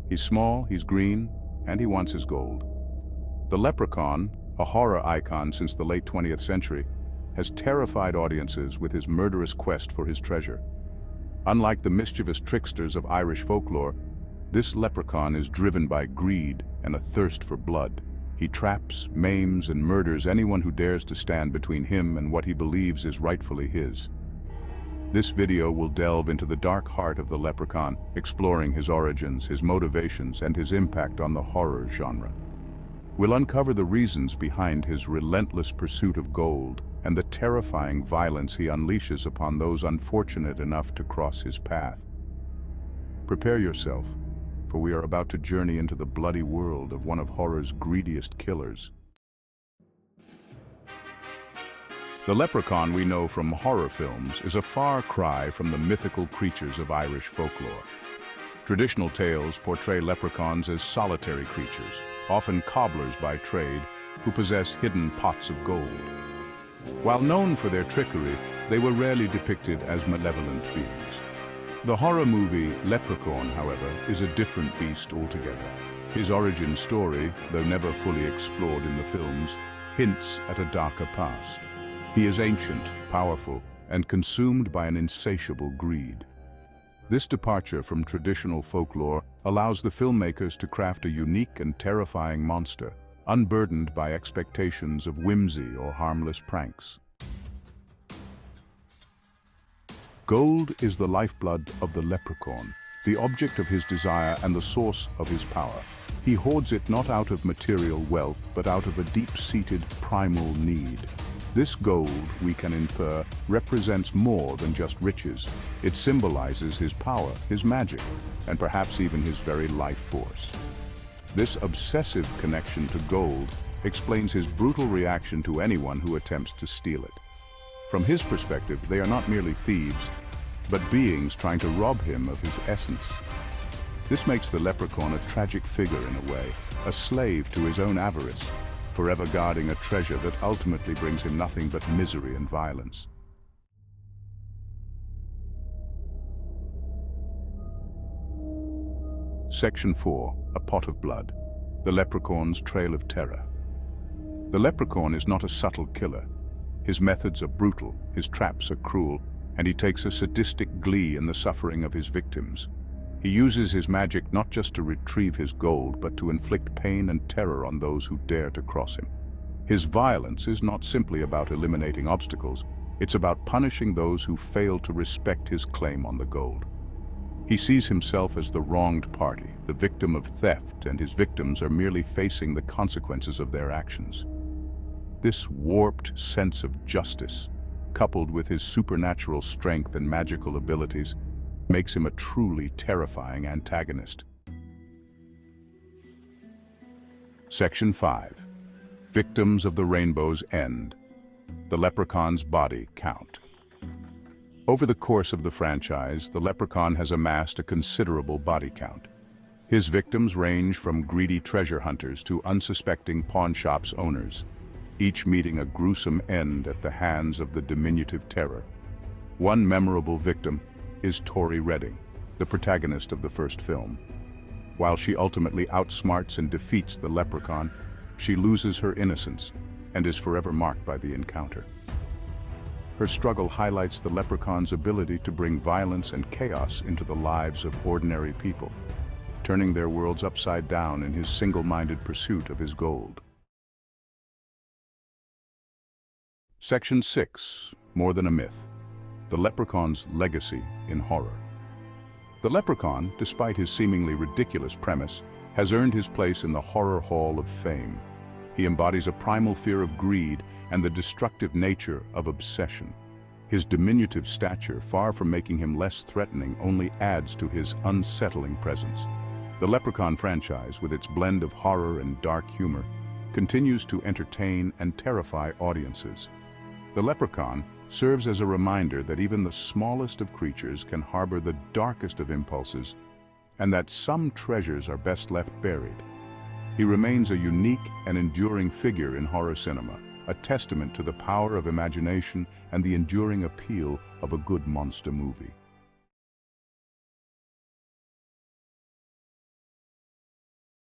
He's small, he's green, and he wants his gold. The Leprechaun, a horror icon since the late 20th century, has terrified audiences with his murderous quest for his treasure. Unlike the mischievous tricksters of Irish folklore, this leprechaun is driven by greed and a thirst for blood. He traps, maims, and murders anyone who dares to stand between him and what he believes is rightfully his. This video will delve into the dark heart of the leprechaun, exploring his origins, his motivations, and his impact on the horror genre. We'll uncover the reasons behind his relentless pursuit of gold and the terrifying violence he unleashes upon those unfortunate enough to cross his path. Prepare yourself, for we are about to journey into the bloody world of one of horror's greediest killers. The leprechaun we know from horror films is a far cry from the mythical creatures of Irish folklore. Traditional tales portray leprechauns as solitary creatures, often cobblers by trade, who possess hidden pots of gold. While known for their trickery, they were rarely depicted as malevolent beings. The horror movie Leprechaun, however, is a different beast altogether. His origin story, though never fully explored in the films, hints at a darker past. He is ancient, powerful, and consumed by an insatiable greed. This departure from traditional folklore allows the filmmakers to craft a unique and terrifying monster, unburdened by expectations of whimsy or harmless pranks. Gold is the lifeblood of the leprechaun, the object of his desire and the source of his power. He hoards it not out of material wealth, but out of a deep-seated primal need. This gold, we can infer, represents more than just riches. It symbolizes his power, his magic, and perhaps even his very life force. This obsessive connection to gold explains his brutal reaction to anyone who attempts to steal it. From his perspective, they are not merely thieves, but beings trying to rob him of his essence. This makes the leprechaun a tragic figure in a way, a slave to his own avarice, forever guarding a treasure that ultimately brings him nothing but misery and violence. Section 4. A Pot of Blood. The Leprechaun's Trail of Terror. The leprechaun is not a subtle killer. His methods are brutal, his traps are cruel, and he takes a sadistic glee in the suffering of his victims. He uses his magic not just to retrieve his gold, but to inflict pain and terror on those who dare to cross him. His violence is not simply about eliminating obstacles, it's about punishing those who fail to respect his claim on the gold. He sees himself as the wronged party, the victim of theft, and his victims are merely facing the consequences of their actions. This warped sense of justice, coupled with his supernatural strength and magical abilities, makes him a truly terrifying antagonist. Section 5. Victims of the Rainbow's End. The Leprechaun's Body Count. Over the course of the franchise, the Leprechaun has amassed a considerable body count. His victims range from greedy treasure hunters to unsuspecting pawn shops owners, each meeting a gruesome end at the hands of the diminutive terror. One memorable victim is Tori Redding, the protagonist of the first film. While she ultimately outsmarts and defeats the leprechaun, she loses her innocence and is forever marked by the encounter. Her struggle highlights the leprechaun's ability to bring violence and chaos into the lives of ordinary people, turning their worlds upside down in his single-minded pursuit of his gold. Section 6. More Than a Myth. The Leprechaun's Legacy in Horror. The leprechaun, despite his seemingly ridiculous premise, has earned his place in the Horror Hall of Fame. He embodies a primal fear of greed and the destructive nature of obsession. His diminutive stature, far from making him less threatening, only adds to his unsettling presence. The Leprechaun franchise, with its blend of horror and dark humor, continues to entertain and terrify audiences. The leprechaun serves as a reminder that even the smallest of creatures can harbor the darkest of impulses, and that some treasures are best left buried. He remains a unique and enduring figure in horror cinema, a testament to the power of imagination and the enduring appeal of a good monster movie.